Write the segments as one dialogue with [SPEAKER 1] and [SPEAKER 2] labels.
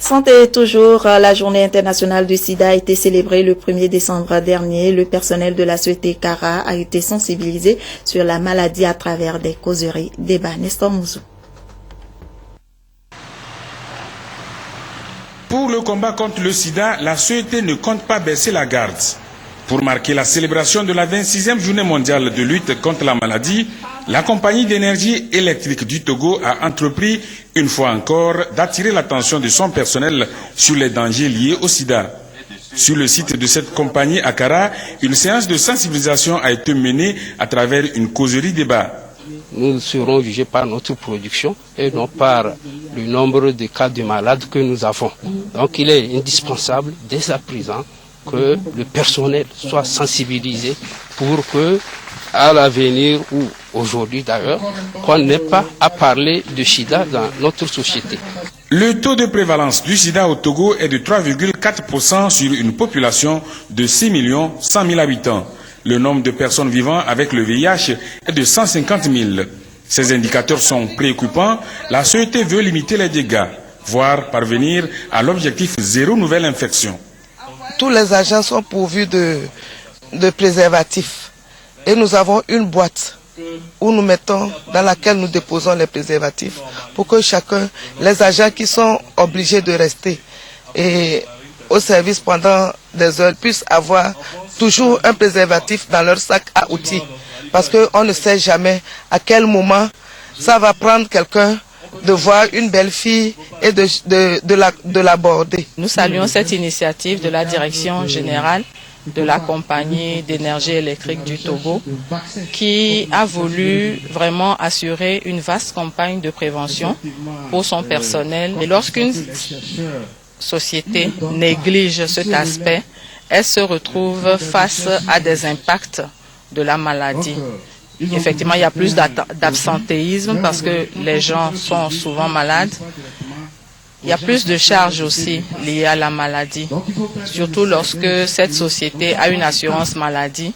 [SPEAKER 1] Santé toujours, la journée internationale du sida a été célébrée le 1er décembre dernier. Le personnel de la Société Cara a été sensibilisé sur la maladie à travers des causeries, débats. Nestor Mouzou.
[SPEAKER 2] Pour le combat contre le sida, la société ne compte pas baisser la garde. Pour marquer la célébration de la 26e journée mondiale de lutte contre la maladie, la compagnie d'énergie électrique du Togo a entrepris, une fois encore, d'attirer l'attention de son personnel sur les dangers liés au sida. Sur le site de cette compagnie à Kara, une séance de sensibilisation a été menée à travers une causerie débat.
[SPEAKER 3] Nous serons jugés par notre production et non par le nombre de cas de malades que nous avons. Donc il est indispensable dès à présent que le personnel soit sensibilisé pour que, à l'avenir ou aujourd'hui d'ailleurs, qu'on n'ait pas à parler de sida dans notre société.
[SPEAKER 2] Le taux de prévalence du sida au Togo est de 3,4% sur une population de 6 100 000 habitants. Le nombre de personnes vivant avec le VIH est de 150 000. Ces indicateurs sont préoccupants. La société veut limiter les dégâts, voire parvenir à l'objectif zéro nouvelle infection.
[SPEAKER 4] Tous les agents sont pourvus de préservatifs et nous avons une boîte où nous mettons, dans laquelle nous déposons les préservatifs pour que chacun, les agents qui sont obligés de rester et au service pendant des heures puissent avoir toujours un préservatif dans leur sac à outils, parce qu'on ne sait jamais à quel moment ça va prendre quelqu'un de voir une belle fille et de l'aborder.
[SPEAKER 5] Nous saluons cette initiative de la direction générale de la compagnie d'énergie électrique du Togo qui a voulu vraiment assurer une vaste campagne de prévention pour son personnel. Et lorsqu'une société néglige cet aspect, elle se retrouve face à des impacts de la maladie. Effectivement, il y a plus d'absentéisme parce que les gens sont souvent malades. Il y a plus de charges aussi liées à la maladie, surtout lorsque cette société a une assurance maladie.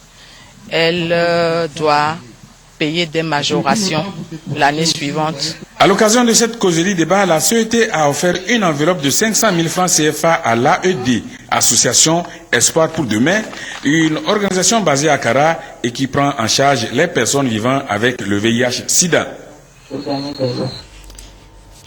[SPEAKER 5] Elle doit payer des majorations l'année suivante.
[SPEAKER 2] À l'occasion de cette causerie débat, la société a offert une enveloppe de 500 000 francs CFA à l'AED, Association Espoir pour Demain, une organisation basée à Kara et qui prend en charge les personnes vivant avec le VIH-Sida.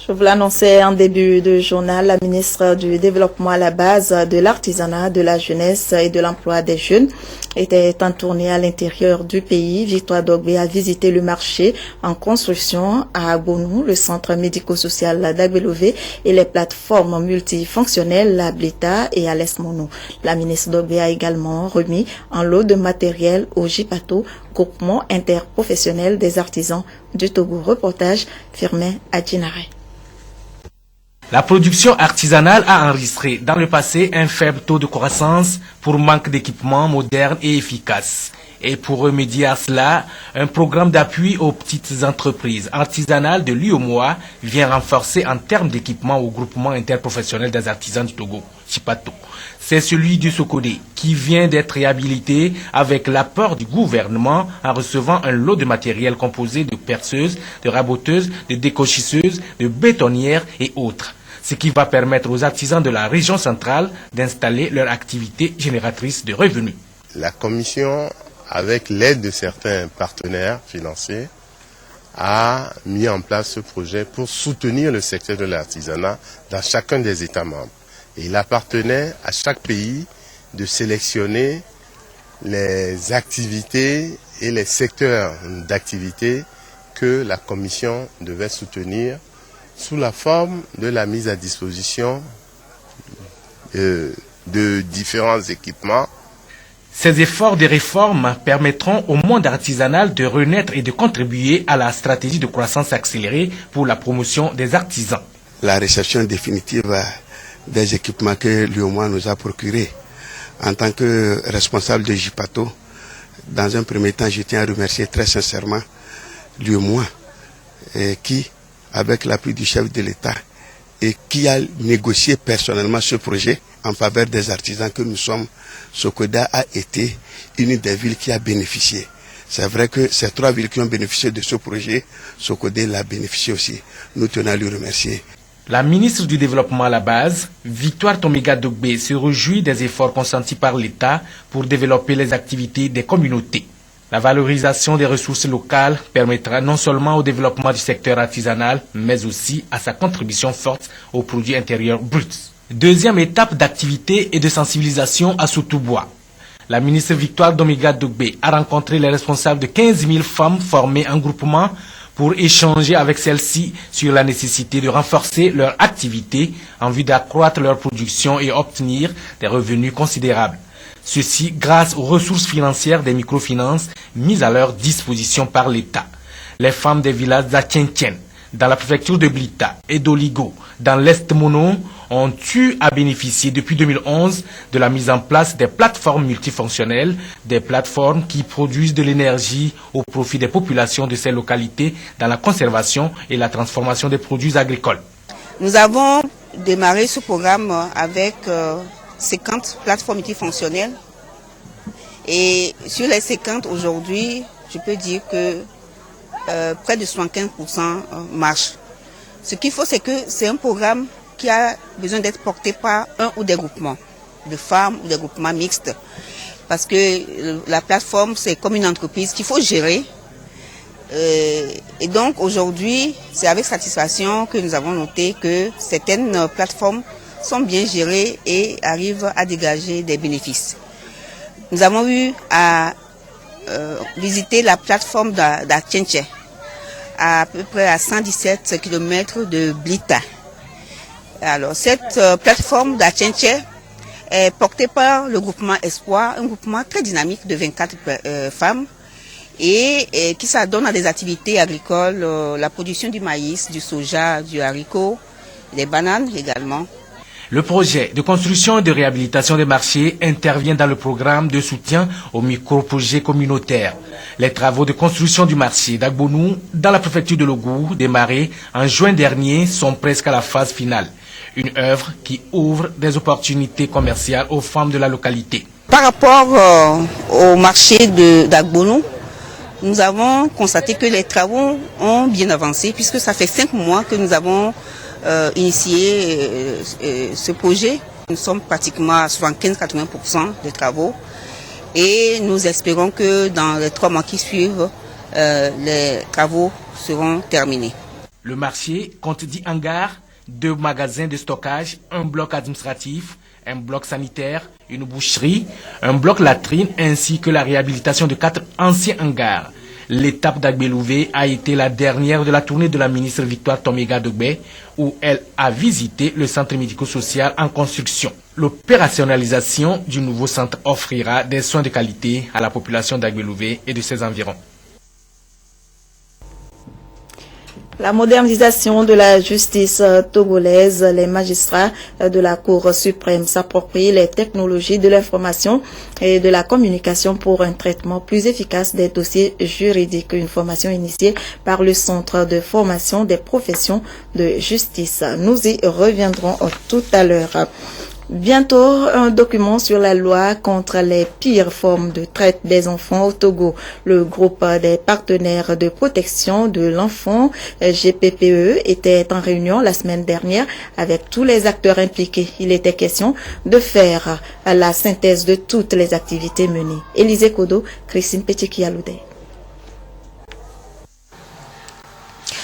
[SPEAKER 1] Je vous l'annonçais en début de journal, la ministre du Développement à la base de l'artisanat, de la jeunesse et de l'emploi des jeunes était en tournée à l'intérieur du pays. Victoire Dogbé a visité le marché en construction à Agonou, le centre médico-social d'Agbelové et les plateformes multifonctionnelles à Blita et à l'Esmono. La ministre Dogbé a également remis un lot de matériel au JIPATO, groupement interprofessionnel des artisans du Togo. Reportage Firmin Adjinare.
[SPEAKER 6] La production artisanale a enregistré dans le passé un faible taux de croissance pour manque d'équipements modernes et efficaces. Et pour remédier à cela, un programme d'appui aux petites entreprises artisanales de l'UOMOA vient renforcer en termes d'équipement au groupement interprofessionnel des artisans du Togo, Chipato. C'est celui du Sokodé qui vient d'être réhabilité avec l'apport du gouvernement en recevant un lot de matériel composé de perceuses, de raboteuses, de décochisseuses, de bétonnières et autres. Ce qui va permettre aux artisans de la région centrale d'installer leur activité génératrice de revenus.
[SPEAKER 7] La commission, avec l'aide de certains partenaires financiers, a mis en place ce projet pour soutenir le secteur de l'artisanat dans chacun des États membres. Et il appartenait à chaque pays de sélectionner les activités et les secteurs d'activité que la commission devait soutenir sous la forme de la mise à disposition de différents équipements.
[SPEAKER 6] Ces efforts de réforme permettront au monde artisanal de renaître et de contribuer à la stratégie de croissance accélérée pour la promotion des artisans.
[SPEAKER 8] La réception définitive des équipements que l'UOMOA nous a procurés. En tant que responsable de JIPATO, dans un premier temps, je tiens à remercier très sincèrement l'UOMOA qui, avec l'appui du chef de l'État, et qui a négocié personnellement ce projet en faveur des artisans que nous sommes, Sokoda a été une des villes qui a bénéficié. C'est vrai que ces 3 villes qui ont bénéficié de ce projet, Sokodé l'a bénéficié aussi. Nous tenons à lui remercier.
[SPEAKER 6] La ministre du Développement à la base, Victoire Tomiga Dogbe, se réjouit des efforts consentis par l'État pour développer les activités des communautés. La valorisation des ressources locales permettra non seulement au développement du secteur artisanal, mais aussi à sa contribution forte au produit intérieur brut. Deuxième étape d'activité et de sensibilisation à Soutoubois. La ministre Victoire Tomiga Dogbe a rencontré les responsables de 15 000 femmes formées en groupement pour échanger avec celles-ci sur la nécessité de renforcer leur activité en vue d'accroître leur production et obtenir des revenus considérables. Ceci grâce aux ressources financières des microfinances mises à leur disposition par l'État. Les femmes des villages d'Atientien, dans la préfecture de Blita et d'Oligo, dans l'Est Mono, ont eu à bénéficier depuis 2011 de la mise en place des plateformes multifonctionnelles, des plateformes qui produisent de l'énergie au profit des populations de ces localités dans la conservation et la transformation des produits agricoles.
[SPEAKER 9] Nous avons démarré ce programme avec 50 plateformes multifonctionnelles et sur les 50 aujourd'hui, je peux dire que près de 75% marchent. Ce qu'il faut, c'est que c'est un programme qui a besoin d'être porté par un ou des groupements de femmes ou des groupements mixtes. Parce que la plateforme, c'est comme une entreprise qu'il faut gérer. Et donc aujourd'hui, c'est avec satisfaction que nous avons noté que certaines plateformes sont bien gérées et arrivent à dégager des bénéfices. Nous avons eu à visiter la plateforme d'Atientien, à peu près à 117 km de Blita. Alors, cette plateforme d'Atientien est portée par le groupement Espoir, un groupement très dynamique de 24 femmes et qui s'adonne à des activités agricoles, la production du maïs, du soja, du haricot, des bananes également.
[SPEAKER 6] Le projet de construction et de réhabilitation des marchés intervient dans le programme de soutien aux micro-projets communautaires. Les travaux de construction du marché d'Agbonou, dans la préfecture de Logou, démarrés en juin dernier, sont presque à la phase finale. Une œuvre qui ouvre des opportunités commerciales aux femmes de la localité.
[SPEAKER 9] Par rapport au marché d'Agbonou, nous avons constaté que les travaux ont bien avancé puisque ça fait 5 mois que nous avons initié ce projet. Nous sommes pratiquement à 75-80% des travaux et nous espérons que dans les 3 mois qui suivent, les travaux seront terminés.
[SPEAKER 6] Le marché compte 10 hangars, 2 magasins de stockage, un bloc administratif, un bloc sanitaire, une boucherie, un bloc latrine ainsi que la réhabilitation de 4 anciens hangars. L'étape d'Agbelouvé a été la dernière de la tournée de la ministre Victoire Tomiga Dogbe où elle a visité le centre médico-social en construction. L'opérationnalisation du nouveau centre offrira des soins de qualité à la population d'Agbelouvé et de ses environs.
[SPEAKER 1] La modernisation de la justice togolaise, les magistrats de la Cour suprême s'approprient les technologies de l'information et de la communication pour un traitement plus efficace des dossiers juridiques. Une formation initiée par le Centre de formation des professions de justice. Nous y reviendrons tout à l'heure. Bientôt, un document sur la loi contre les pires formes de traite des enfants au Togo. Le groupe des partenaires de protection de l'enfant, GPPE, était en réunion la semaine dernière avec tous les acteurs impliqués. Il était question de faire la synthèse de toutes les activités menées. Élisée Kodo, Christine Petit-Kialoudé.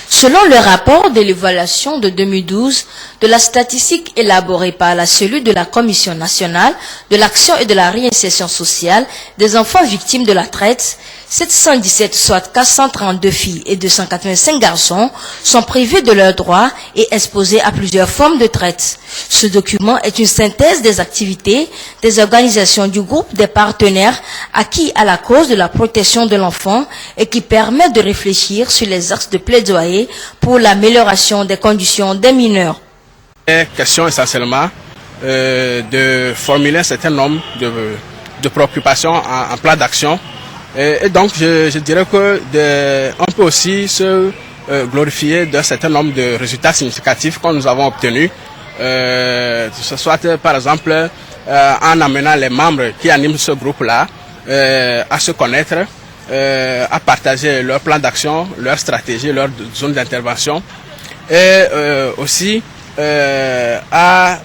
[SPEAKER 10] Selon le rapport de l'évaluation de 2012 de la statistique élaborée par la cellule de la Commission nationale de l'action et de la réinsertion sociale des enfants victimes de la traite, 717, soit 432 filles et 285 garçons sont privés de leurs droits et exposés à plusieurs formes de traite. Ce document est une synthèse des activités des organisations du groupe des partenaires acquis à la cause de la protection de l'enfant et qui permet de réfléchir sur les axes de plaidoyer pour l'amélioration des conditions des mineurs.
[SPEAKER 3] Il est question essentiellement de formuler un certain nombre de préoccupations en plan d'action. Et donc je dirais que on peut aussi se glorifier d'un certain nombre de résultats significatifs que nous avons obtenus, que ce soit par exemple en amenant les membres qui animent ce groupe-là à se connaître, à partager leur plan d'action, leur stratégie, leur zone d'intervention et aussi à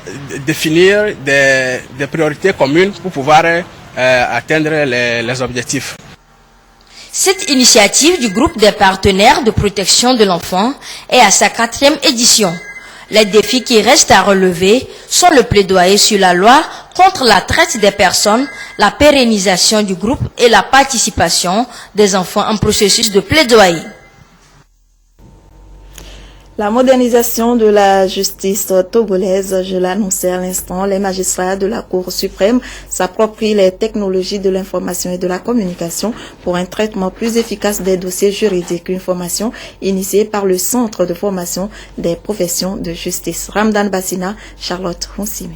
[SPEAKER 3] définir des priorités communes pour pouvoir atteindre les objectifs.
[SPEAKER 10] Cette initiative du groupe des partenaires de protection de l'enfant est à sa 4e édition. Les défis qui restent à relever sont le plaidoyer sur la loi contre la traite des personnes, la pérennisation du groupe et la participation des enfants en processus de plaidoyer.
[SPEAKER 1] La modernisation de la justice togolaise, je l'annonçais à l'instant, les magistrats de la Cour suprême s'approprient les technologies de l'information et de la communication pour un traitement plus efficace des dossiers juridiques. Une formation initiée par le Centre de formation des professions de justice. Ramdan Bassina, Charlotte Honsimi.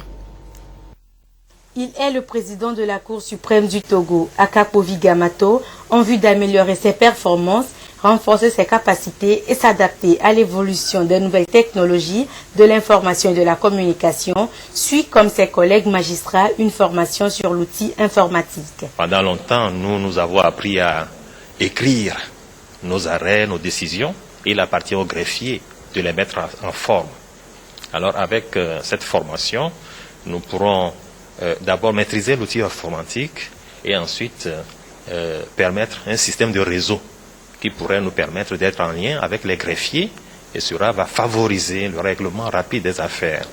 [SPEAKER 11] Il est le président de la Cour suprême du Togo, Akapovi Gamato, en vue d'améliorer ses performances, renforcer ses capacités et s'adapter à l'évolution des nouvelles technologies de l'information et de la communication, suit comme ses collègues magistrats une formation sur l'outil informatique.
[SPEAKER 12] Pendant longtemps, nous avons appris à écrire nos arrêts, nos décisions, et il appartient au greffier de les mettre en forme. Alors avec cette formation, nous pourrons d'abord maîtriser l'outil informatique et ensuite permettre un système de réseau qui pourrait nous permettre d'être en lien avec les greffiers et cela va favoriser le règlement rapide des affaires.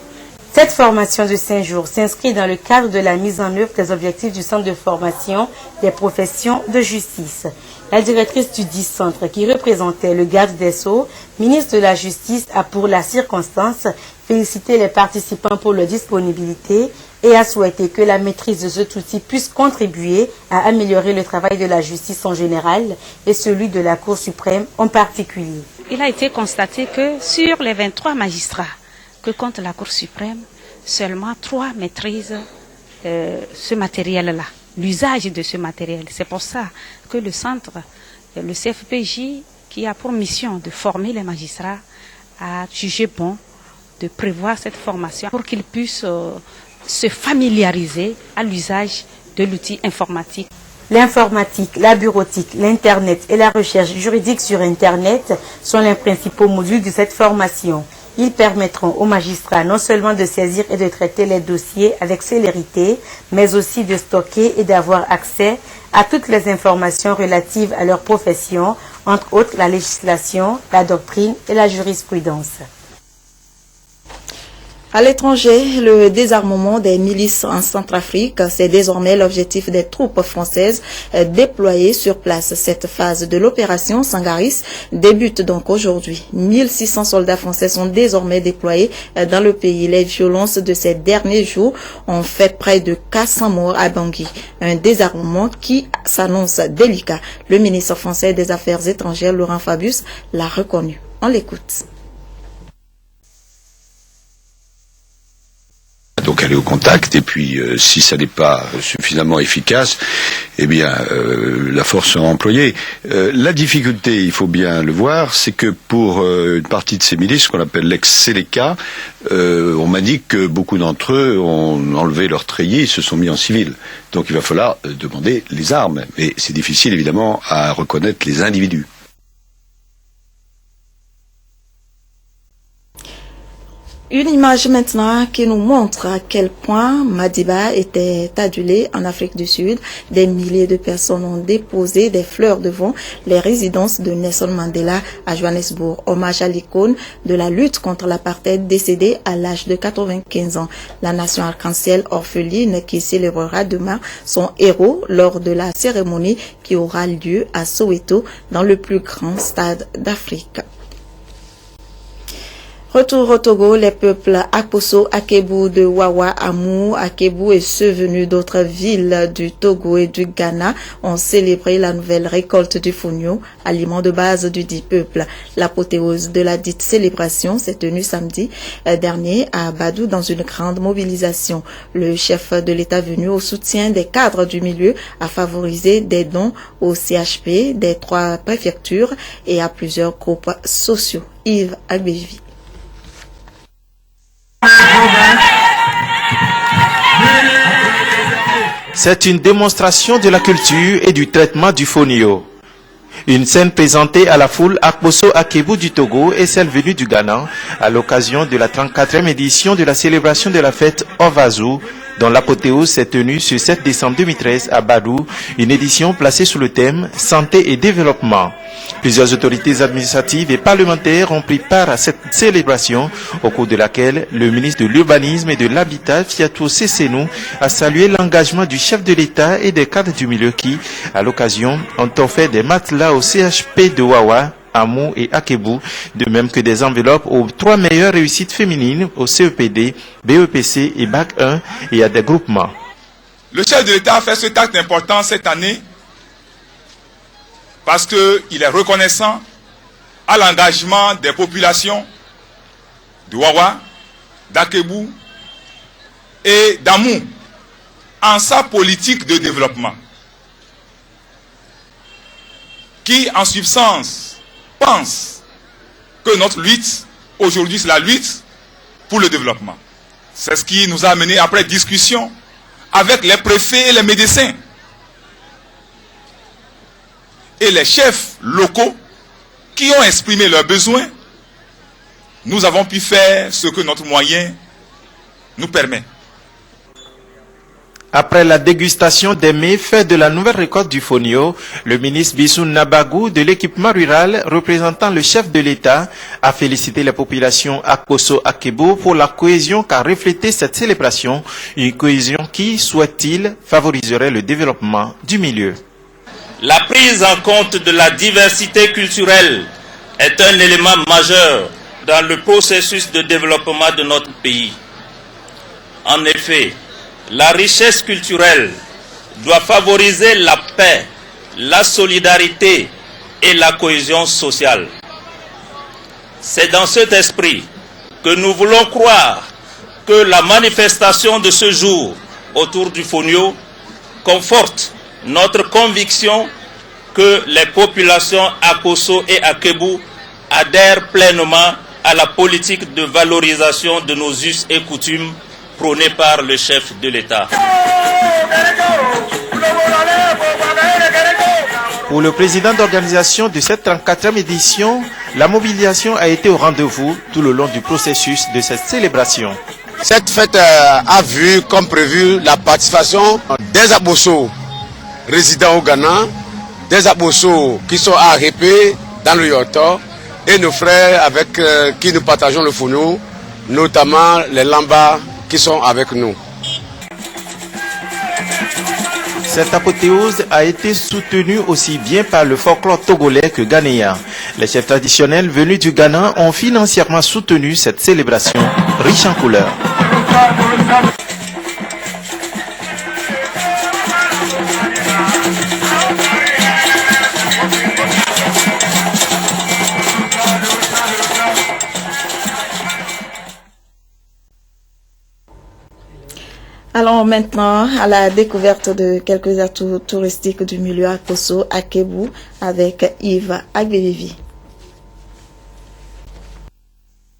[SPEAKER 11] Cette formation de 5 jours s'inscrit dans le cadre de la mise en œuvre des objectifs du Centre de formation des professions de justice. La directrice du dit centre, qui représentait le garde des Sceaux, ministre de la Justice, a pour la circonstance félicité les participants pour leur disponibilité et a souhaité que la maîtrise de cet outil puisse contribuer à améliorer le travail de la justice en général et celui de la Cour suprême en particulier.
[SPEAKER 13] Il a été constaté que sur les 23 magistrats que compte la Cour suprême, seulement 3 maîtrisent ce matériel-là, l'usage de ce matériel. C'est pour ça que le centre, le CFPJ, qui a pour mission de former les magistrats, a jugé bon de prévoir cette formation pour qu'ils puissent se familiariser à l'usage de l'outil informatique.
[SPEAKER 11] L'informatique, la bureautique, l'Internet et la recherche juridique sur Internet sont les principaux modules de cette formation. Ils permettront aux magistrats non seulement de saisir et de traiter les dossiers avec célérité, mais aussi de stocker et d'avoir accès à toutes les informations relatives à leur profession, entre autres la législation, la doctrine et la jurisprudence.
[SPEAKER 1] À l'étranger, le désarmement des milices en Centrafrique, c'est désormais l'objectif des troupes françaises déployées sur place. Cette phase de l'opération Sangaris débute donc aujourd'hui. 1600 soldats français sont désormais déployés dans le pays. Les violences de ces derniers jours ont fait près de 400 morts à Bangui. Un désarmement qui s'annonce délicat. Le ministre français des Affaires étrangères, Laurent Fabius, l'a reconnu. On l'écoute.
[SPEAKER 14] Donc aller au contact et puis si ça n'est pas suffisamment efficace, eh bien la force sera employée. La difficulté, il faut bien le voir, c'est que pour une partie de ces milices, qu'on appelle l'ex-Seleka, on m'a dit que beaucoup d'entre eux ont enlevé leur treillis et se sont mis en civil. Donc il va falloir demander les armes. Et c'est difficile évidemment à reconnaître les individus.
[SPEAKER 1] Une image maintenant qui nous montre à quel point Madiba était adulé en Afrique du Sud. Des milliers de personnes ont déposé des fleurs devant les résidences de Nelson Mandela à Johannesburg. Hommage à l'icône de la lutte contre l'apartheid décédée à l'âge de 95 ans. La nation arc-en-ciel orpheline qui célébrera demain son héros lors de la cérémonie qui aura lieu à Soweto dans le plus grand stade d'Afrique. Retour au Togo, les peuples Akposso, Akebu de Wawa, Amou, Akebu et ceux venus d'autres villes du Togo et du Ghana ont célébré la nouvelle récolte du fonio, aliment de base du dit peuple. L'apothéose de la dite célébration s'est tenue samedi dernier à Badou dans une grande mobilisation. Le chef de l'État venu au soutien des cadres du milieu a favorisé des dons au CHP des 3 préfectures et à plusieurs groupes sociaux. Yves Albévi.
[SPEAKER 15] C'est une démonstration de la culture et du traitement du fonio. Une scène présentée à la foule Akposso Akebu du Togo et celle venue du Ghana à l'occasion de la 34e édition de la célébration de la fête Ovazu, dont l'apothéose s'est tenue ce 7 décembre 2013 à Badou, une édition placée sous le thème Santé et développement. Plusieurs autorités administratives et parlementaires ont pris part à cette célébration, au cours de laquelle le ministre de l'Urbanisme et de l'Habitat, Fiatou Sessenou, a salué l'engagement du chef de l'État et des cadres du milieu qui, à l'occasion, ont offert des matelas au CHP de Wawa, Amou et Akebu, de même que des enveloppes aux 3 meilleures réussites féminines au CEPD, BEPC et BAC 1 et à des groupements.
[SPEAKER 16] Le chef de l'État a fait cet acte important cette année parce qu'il est reconnaissant à l'engagement des populations de Wawa, d'Akebu et d'Amou en sa politique de développement, qui en substance pense que notre lutte aujourd'hui c'est la lutte pour le développement. C'est ce qui nous a amené après discussion avec les préfets et les médecins et les chefs locaux qui ont exprimé leurs besoins. Nous avons pu faire ce que notre moyen nous permet.
[SPEAKER 15] Après la dégustation des méfaits de la nouvelle récolte du fonio, le ministre Bissou Nabagou de l'équipement rural, représentant le chef de l'État, a félicité les populations Akposso Akebu pour la cohésion qu'a reflété cette célébration, une cohésion qui, souhaite-t-il, favoriserait le développement du milieu.
[SPEAKER 17] La prise en compte de la diversité culturelle est un élément majeur dans le processus de développement de notre pays. En effet, la richesse culturelle doit favoriser la paix, la solidarité et la cohésion sociale. C'est dans cet esprit que nous voulons croire que la manifestation de ce jour autour du fonio conforte notre conviction que les populations Akposso et Akebu adhèrent pleinement à la politique de valorisation de nos us et coutumes prônée par le chef de l'État.
[SPEAKER 15] Pour le président d'organisation de cette 34e édition, la mobilisation a été au rendez-vous tout le long du processus de cette célébration.
[SPEAKER 18] Cette fête a vu, comme prévu, la participation des Akposso résidents au Ghana, des Akposso qui sont à Répé, dans le Yorto, et nos frères avec qui nous partageons le fonio, notamment les Lamba qui sont avec nous.
[SPEAKER 15] Cette apothéose a été soutenue aussi bien par le folklore togolais que ghanéen. Les chefs traditionnels venus du Ghana ont financièrement soutenu cette célébration riche en couleurs.
[SPEAKER 1] Allons maintenant à la découverte de quelques atouts touristiques du milieu Akposso Akebu avec Yves Agbevivi.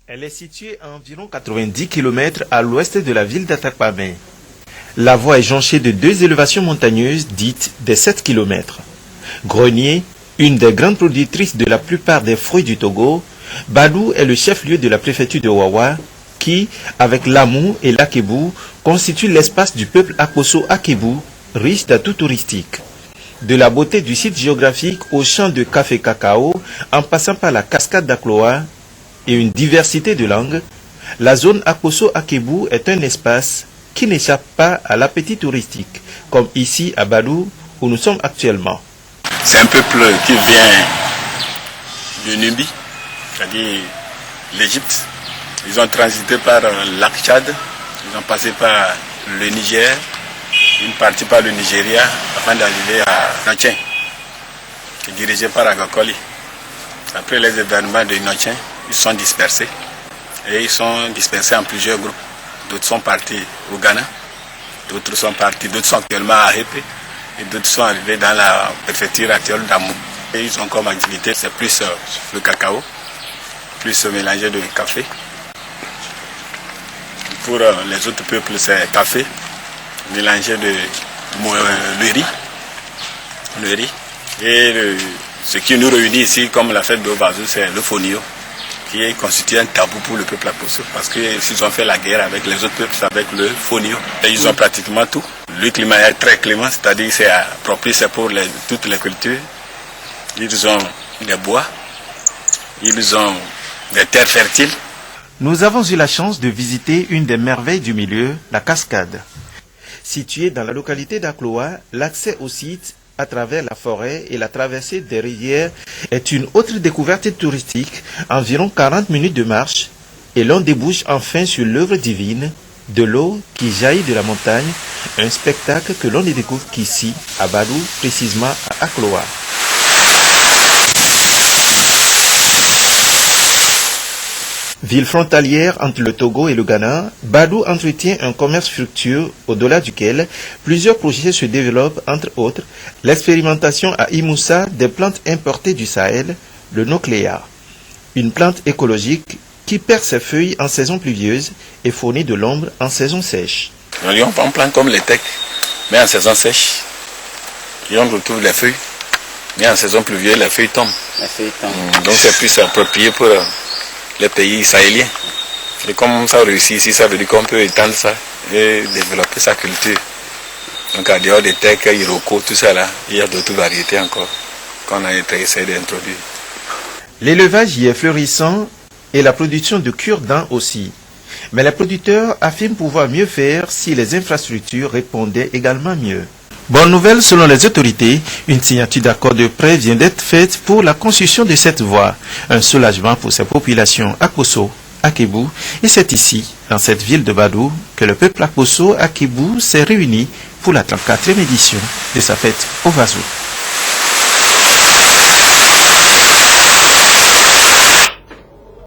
[SPEAKER 15] Elle est située à environ 90 km à l'ouest de la ville d'Atakpamé. La voie est jonchée de 2 élévations montagneuses dites des 7 km. Grenier, une des grandes productrices de la plupart des fruits du Togo, Badou est le chef-lieu de la préfecture de Wawa, qui, avec l'Amou et l'Akebu, constitue l'espace du peuple Akposso Akebu, riche d'atouts touristiques. De la beauté du site géographique au champ de café-cacao, en passant par la cascade d'Akloa et une diversité de langues, la zone Akposso Akebu est un espace qui n'échappe pas à l'appétit touristique, comme ici à Badou, où nous sommes actuellement.
[SPEAKER 19] C'est un peuple qui vient de Nubie, c'est-à-dire l'Égypte. Ils ont transité par le lac Tchad, ils ont passé par le Niger, une partie par le Nigeria, afin d'arriver à Notchen, qui est dirigé par Agakoli. Après les événements de Notchen, ils sont dispersés. Et ils sont dispersés en plusieurs groupes. D'autres sont partis au Ghana, d'autres sont actuellement à Répé, et d'autres sont arrivés dans la préfecture actuelle d'Amou. Et ils ont comme activité, c'est plus le cacao, plus mélangé de café. Pour les autres peuples, c'est café, mélangé de le riz et Ce qui nous réunit ici, comme la fête de Ovazo, c'est le Fonio, qui est constitué un tabou pour le peuple Akposso, parce que s'ils ont fait la guerre avec les autres peuples, c'est avec le Fonio. Et ils ont pratiquement tout. Le climat est très clément, c'est-à-dire c'est propice pour toutes les cultures. Ils ont des bois, ils ont des terres fertiles.
[SPEAKER 15] Nous avons eu la chance de visiter une des merveilles du milieu, la cascade. Située dans la localité d'Akloa, l'accès au site à travers la forêt et la traversée des rivières est une autre découverte touristique, environ 40 minutes de marche, et l'on débouche enfin sur l'œuvre divine de l'eau qui jaillit de la montagne, un spectacle que l'on ne découvre qu'ici, à Badou, précisément à Akloa. Ville frontalière entre le Togo et le Ghana, Badou entretient un commerce fructueux au-delà duquel plusieurs projets se développent, entre autres l'expérimentation à Imoussa des plantes importées du Sahel, le Nocléa, une plante écologique qui perd ses feuilles en saison pluvieuse et fournit de l'ombre en saison sèche.
[SPEAKER 19] On plante comme les tecs, mais en saison sèche, et on retrouve les feuilles, mais en saison pluvieuse, les feuilles tombent. Donc c'est plus approprié pour les pays sahéliens. Et comme ça réussit ici, ça veut dire qu'on peut étendre ça et développer sa culture. Donc à dehors des tecs, Iroko, tout ça là, il y a d'autres variétés encore qu'on a essayé d'introduire.
[SPEAKER 15] L'élevage y est florissant et la production de cure-dents aussi. Mais les producteurs affirment pouvoir mieux faire si les infrastructures répondaient également mieux. Bonne nouvelle, selon les autorités, une signature d'accord de prêt vient d'être faite pour la construction de cette voie. Un soulagement pour ces populations Akposso, Akebou, et c'est ici, dans cette ville de Badou, que le peuple Akposso Akebou s'est réuni pour la 34e édition de sa fête Ovazo.